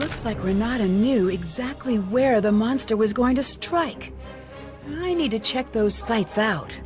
Looks like Renata knew exactly where the monster was going to strike. I need to check those sites out.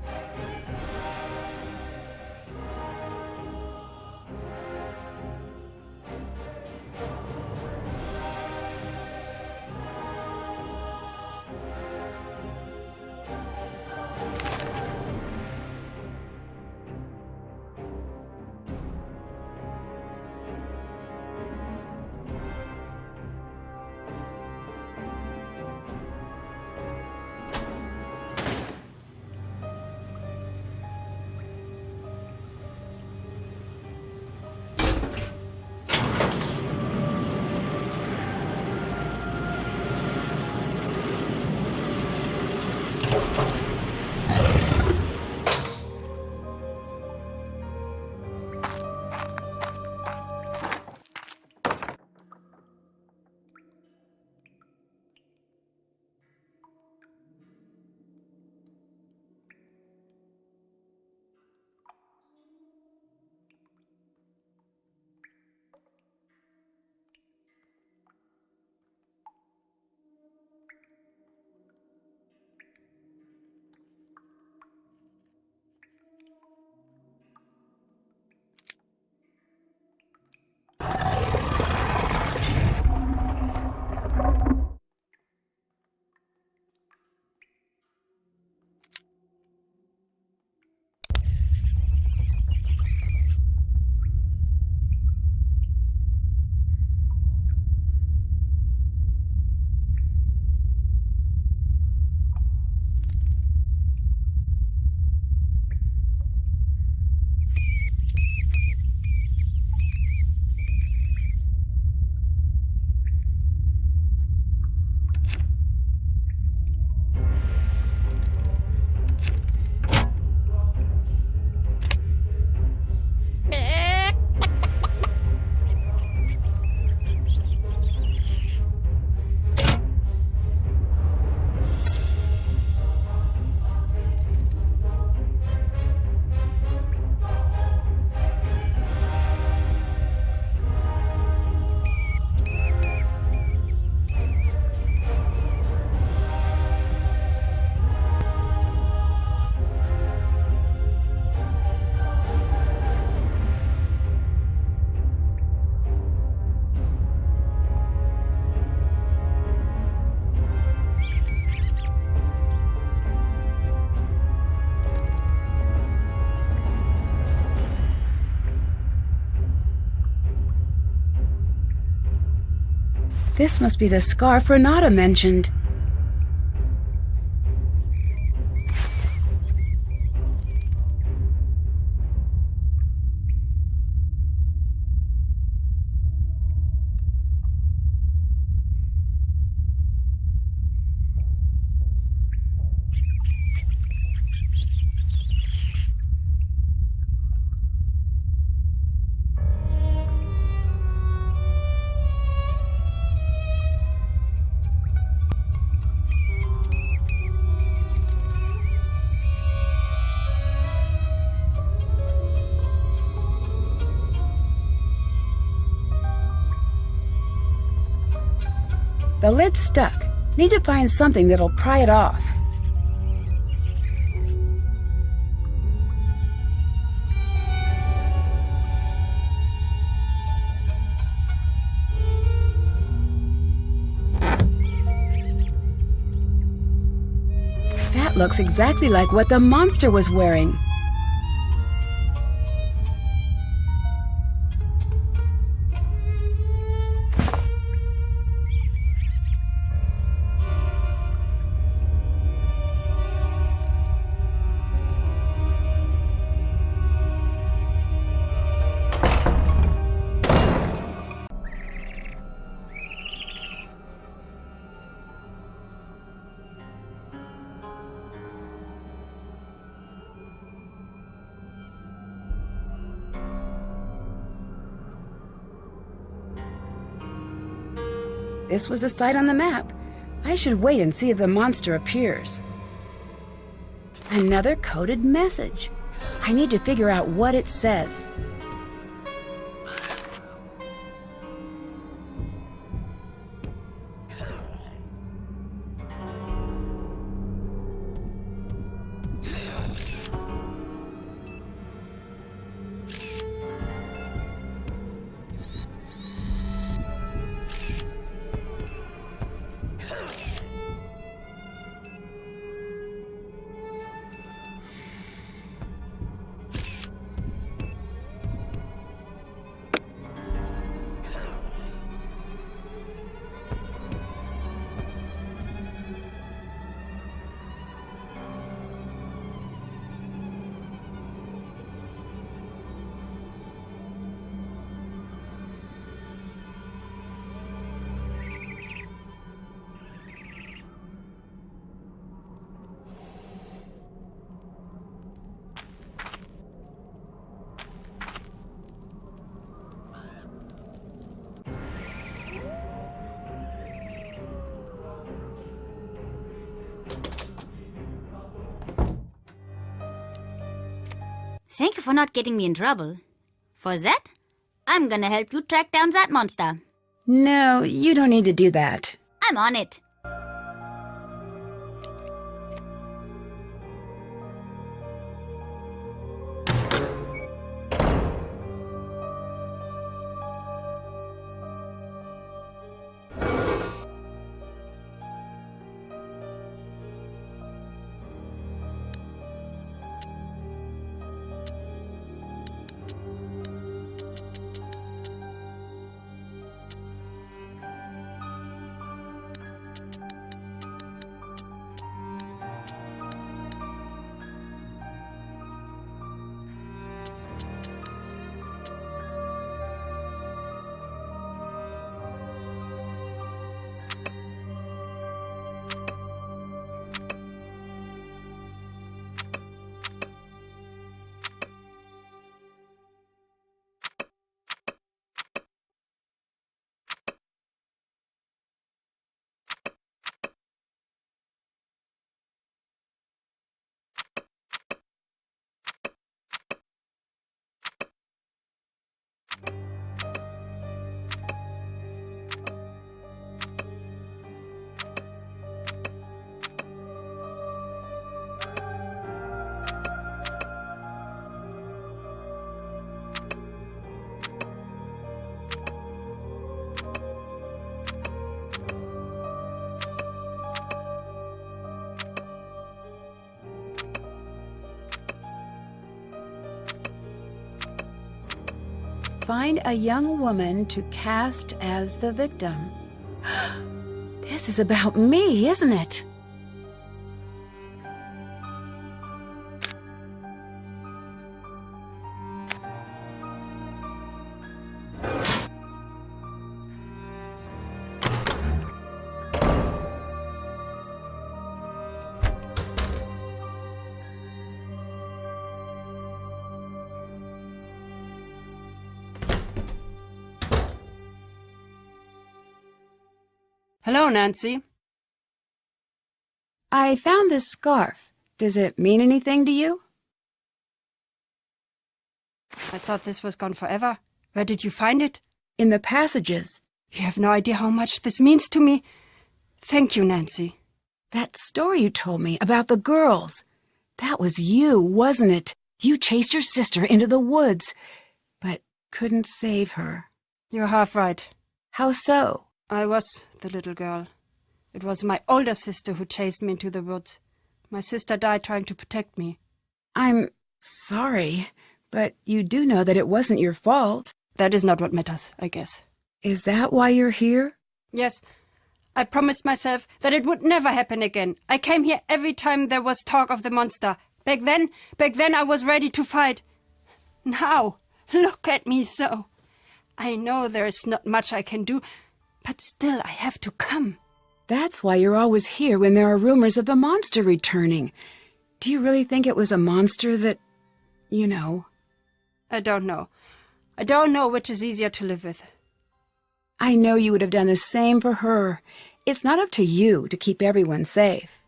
This must be the scarf Renata mentioned. The lid's stuck. Need to find something that'll pry it off. That looks exactly like what the monster was wearing. This was the site on the map. I should wait and see if the monster appears. Another coded message. I need to figure out what it says. Thank you for not getting me in trouble. For that, I'm gonna help you track down that monster. No, you don't need to do that. I'm on it. Find a young woman to cast as the victim. This is about me, isn't it? Hello, Nancy. I found this scarf. Does it mean anything to you? I thought this was gone forever. Where did you find it? In the passages. You have no idea how much this means to me. Thank you, Nancy. That story you told me about the girls. That was you, wasn't it? You chased your sister into the woods, but couldn't save her. You're half right. How so? I was the little girl. It was my older sister who chased me into the woods. My sister died trying to protect me. I'm sorry, but you do know that it wasn't your fault. That is not what matters, I guess. Is that why you're here? Yes. I promised myself that it would never happen again. I came here every time there was talk of the monster. Back then I was ready to fight. Now, look at me so. I know there is not much I can do, but still I have to come. That's why you're always here when there are rumors of the monster returning. Do you really think it was a monster that, you know? I don't know. I don't know which is easier to live with. I know you would have done the same for her. It's not up to you to keep everyone safe.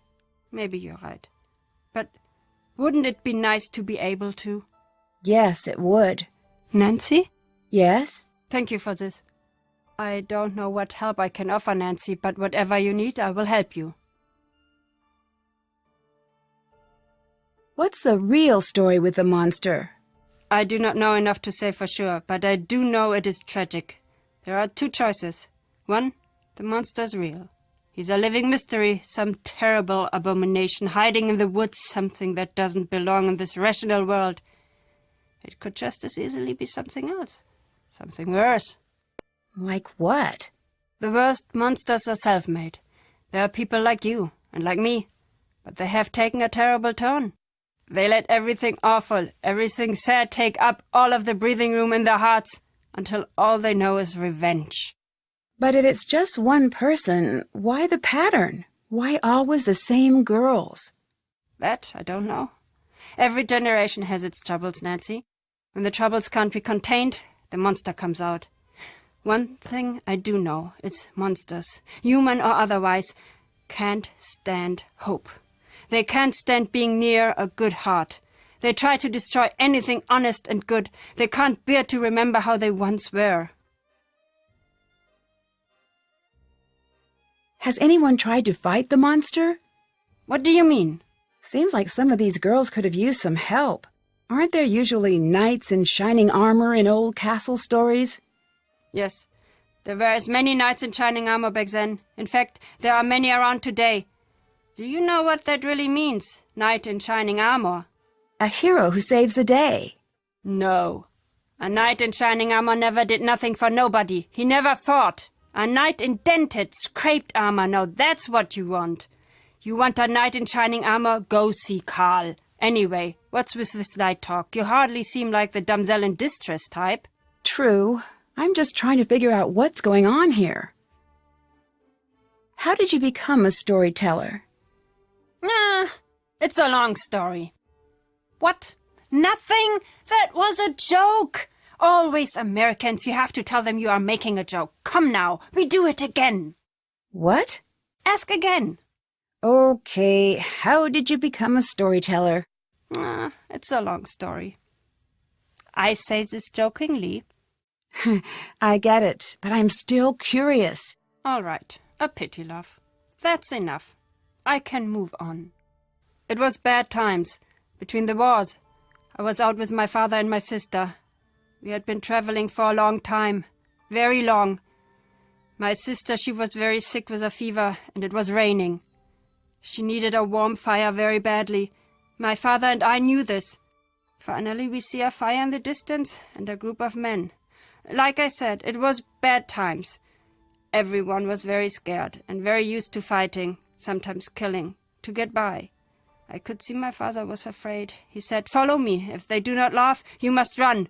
Maybe you're right. But wouldn't it be nice to be able to? Yes, it would. Nancy? Yes? Thank you for this. I don't know what help I can offer, Nancy, but whatever you need, I will help you. What's the real story with the monster? I do not know enough to say for sure, but I do know it is tragic. There are two choices. One, the monster's real. He's a living mystery, some terrible abomination hiding in the woods, something that doesn't belong in this rational world. It could just as easily be something else. Something worse. Like what? The worst monsters are self-made. There are people like you and like me, but they have taken a terrible turn. They let everything awful, everything sad take up all of the breathing room in their hearts until all they know is revenge. But if it's just one person, why the pattern? Why always the same girls? That I don't know. Every generation has its troubles, Nancy. When the troubles can't be contained, the monster comes out. One thing I do know, it's monsters, human or otherwise, can't stand hope. They can't stand being near a good heart. They try to destroy anything honest and good. They can't bear to remember how they once were. Has anyone tried to fight the monster? What do you mean? Seems like some of these girls could have used some help. Aren't there usually knights in shining armor in old castle stories? Yes, there were as many knights in shining armor back then. In fact, there are many around today. Do you know what that really means, knight in shining armor? A hero who saves the day. No. A knight in shining armor never did nothing for nobody. He never fought. A knight in dented, scraped armor. Now that's what you want. You want a knight in shining armor? Go see Karl. Anyway, what's with this knight talk? You hardly seem like the damsel in distress type. True. I'm just trying to figure out what's going on here. How did you become a storyteller? It's a long story. What? Nothing? That was a joke! Always Americans, you have to tell them you are making a joke. Come now, we do it again. What? Ask again. Okay, how did you become a storyteller? It's a long story. I say this jokingly. I get it, but I'm still curious. All right, a pity, love. That's enough. I can move on. It was bad times. Between the wars, I was out with my father and my sister. We had been traveling for a long time. Very long. My sister, she was very sick with a fever, and it was raining. She needed a warm fire very badly. My father and I knew this. Finally, we see a fire in the distance and a group of men. Like I said, it was bad times. Everyone was very scared and very used to fighting, sometimes killing, to get by. I could see my father was afraid. He said, "Follow me. If they do not laugh, you must run."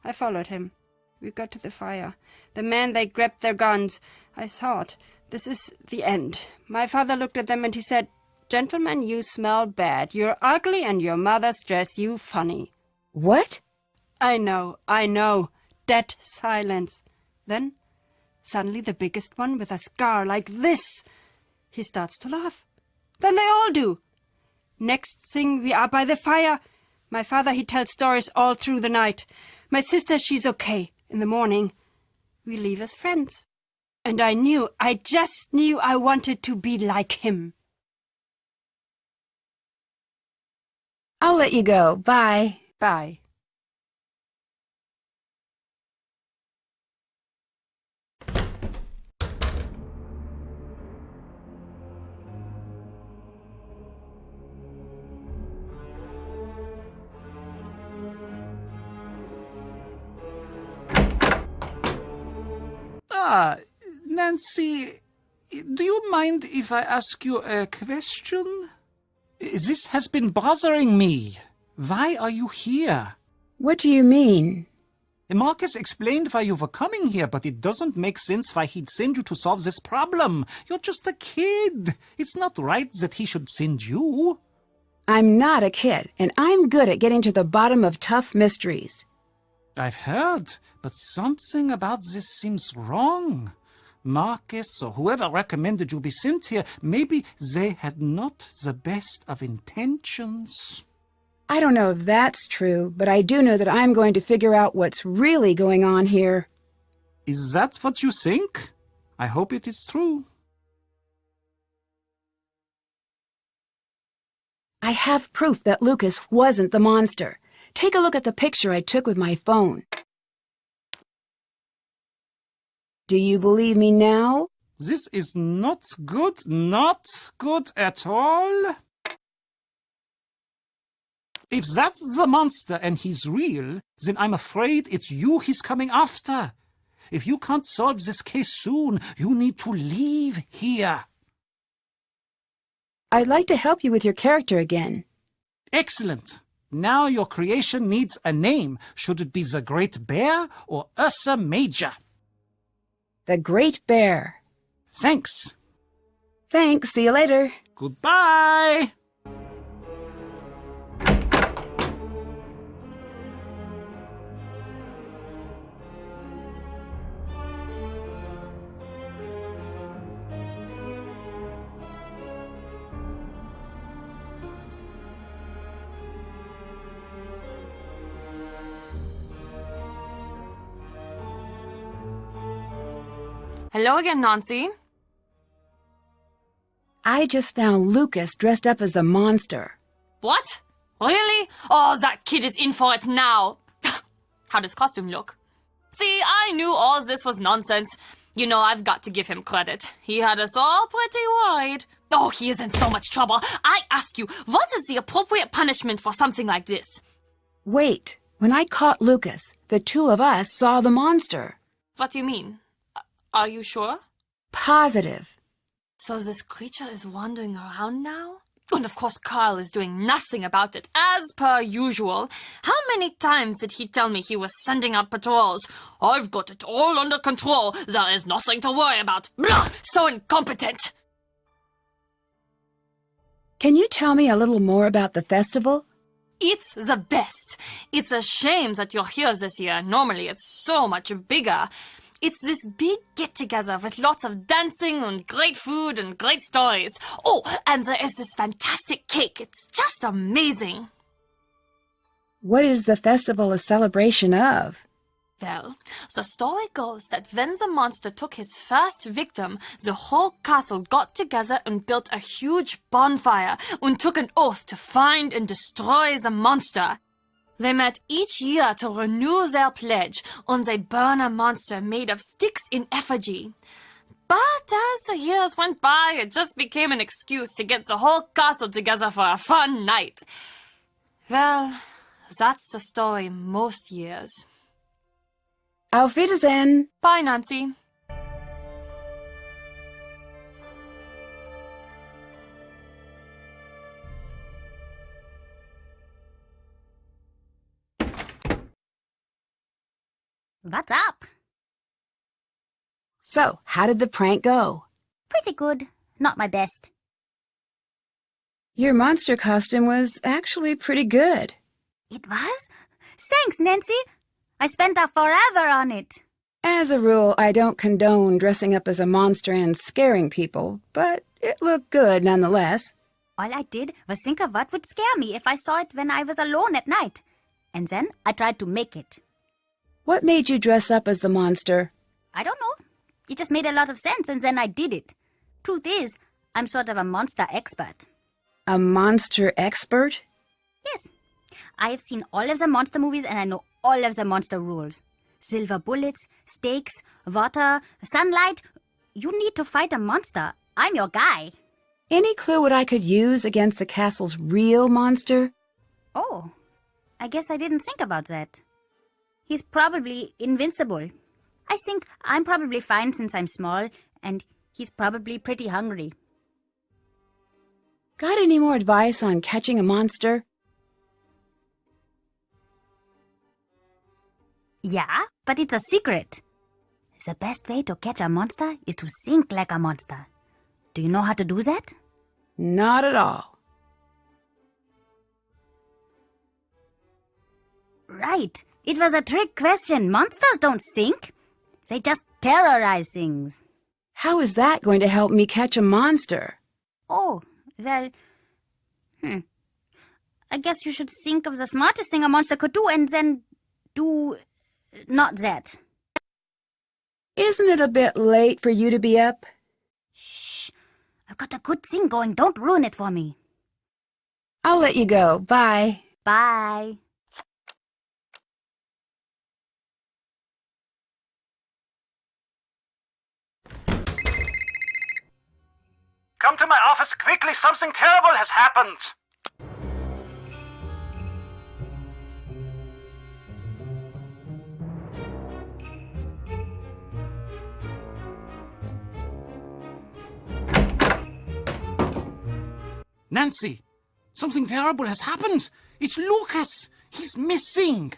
I followed him. We got to the fire. The men, they grabbed their guns. I thought, this is the end. My father looked at them and he said, "Gentlemen, you smell bad. You're ugly and your mother's dress you funny." What? I know. Dead silence. Then, suddenly the biggest one with a scar like this. He starts to laugh. Then they all do. Next thing, we are by the fire. My father, he tells stories all through the night. My sister, she's okay. In the morning, we leave as friends. And I just knew I wanted to be like him. I'll let you go. Bye. Bye. Nancy, do you mind if I ask you a question? This has been bothering me. Why are you here? What do you mean? Marcus explained why you were coming here, but it doesn't make sense why he'd send you to solve this problem. You're just a kid. It's not right that he should send you. I'm not a kid, and I'm good at getting to the bottom of tough mysteries. I've heard, but something about this seems wrong. Marcus or whoever recommended you be sent here, maybe they had not the best of intentions. I don't know if that's true, but I do know that I'm going to figure out what's really going on here. Is that what you think? I hope it is true. I have proof that Lucas wasn't the monster. Take a look at the picture I took with my phone. Do you believe me now? This is not good at all. If that's the monster and he's real, then I'm afraid it's you he's coming after. If you can't solve this case soon, you need to leave here. I'd like to help you with your character again. Excellent. Now your creation needs a name. Should it be the Great Bear or Ursa Major? The Great Bear. Thanks. Thanks. See you later. Goodbye. Hello again, Nancy. I just found Lucas dressed up as the monster. What? Really? Oh, that kid is in for it now. How does costume look? See, I knew all this was nonsense. You know, I've got to give him credit. He had us all pretty worried. Oh, he is in so much trouble. I ask you, what is the appropriate punishment for something like this? Wait, when I caught Lucas, the two of us saw the monster. What do you mean? Are you sure? Positive. So this creature is wandering around now? And of course Carl is doing nothing about it, as per usual. How many times did he tell me he was sending out patrols? I've got it all under control. There is nothing to worry about. Blah! So incompetent! Can you tell me a little more about the festival? It's the best. It's a shame that you're here this year. Normally it's so much bigger. It's this big get-together with lots of dancing and great food and great stories. Oh, and there is this fantastic cake. It's just amazing. What is the festival a celebration of? Well, the story goes that when the monster took his first victim, the whole castle got together and built a huge bonfire and took an oath to find and destroy the monster. They met each year to renew their pledge, and they burn a monster made of sticks in effigy. But as the years went by, it just became an excuse to get the whole castle together for a fun night. Well, that's the story most years. Auf Wiedersehen. Bye, Nancy. What's up? So, how did the prank go? Pretty good. Not my best. Your monster costume was actually pretty good. It was? Thanks, Nancy. I spent a forever on it. As a rule, I don't condone dressing up as a monster and scaring people, but it looked good nonetheless. All I did was think of what would scare me if I saw it when I was alone at night. And then I tried to make it. What made you dress up as the monster? I don't know. It just made a lot of sense and then I did it. Truth is, I'm sort of a monster expert. A monster expert? Yes. I have seen all of the monster movies and I know all of the monster rules. Silver bullets, stakes, water, sunlight. You need to fight a monster. I'm your guy. Any clue what I could use against the castle's real monster? Oh, I guess I didn't think about that. He's probably invincible. I think I'm probably fine since I'm small, and he's probably pretty hungry. Got any more advice on catching a monster? Yeah, but it's a secret. The best way to catch a monster is to think like a monster. Do you know how to do that? Not at all. Right. It was a trick question. Monsters don't think. They just terrorize things. How is that going to help me catch a monster? Oh, well... I guess you should think of the smartest thing a monster could do and then do... not that. Isn't it a bit late for you to be up? Shh. I've got a good thing going. Don't ruin it for me. I'll let you go. Bye. Bye. Come to my office quickly. Something terrible has happened. Nancy, something terrible has happened. It's Lucas. He's missing.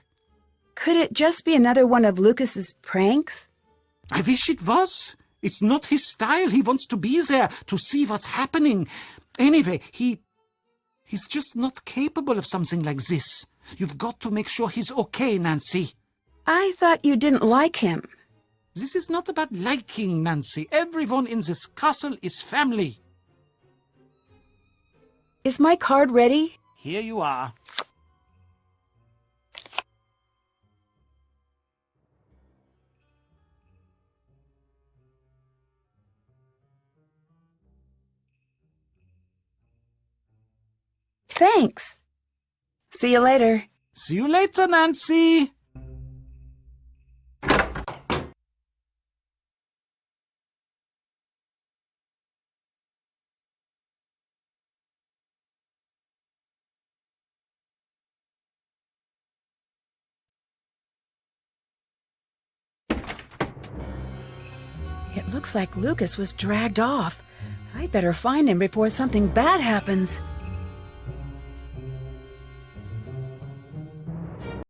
Could it just be another one of Lucas's pranks? I wish it was. It's not his style. He wants to be there to see what's happening. Anyway, he's just not capable of something like this. You've got to make sure he's okay, Nancy. I thought you didn't like him. This is not about liking, Nancy. Everyone in this castle is family. Is my card ready? Here you are. Thanks. See you later. See you later, Nancy. It looks like Lucas was dragged off. I'd better find him before something bad happens.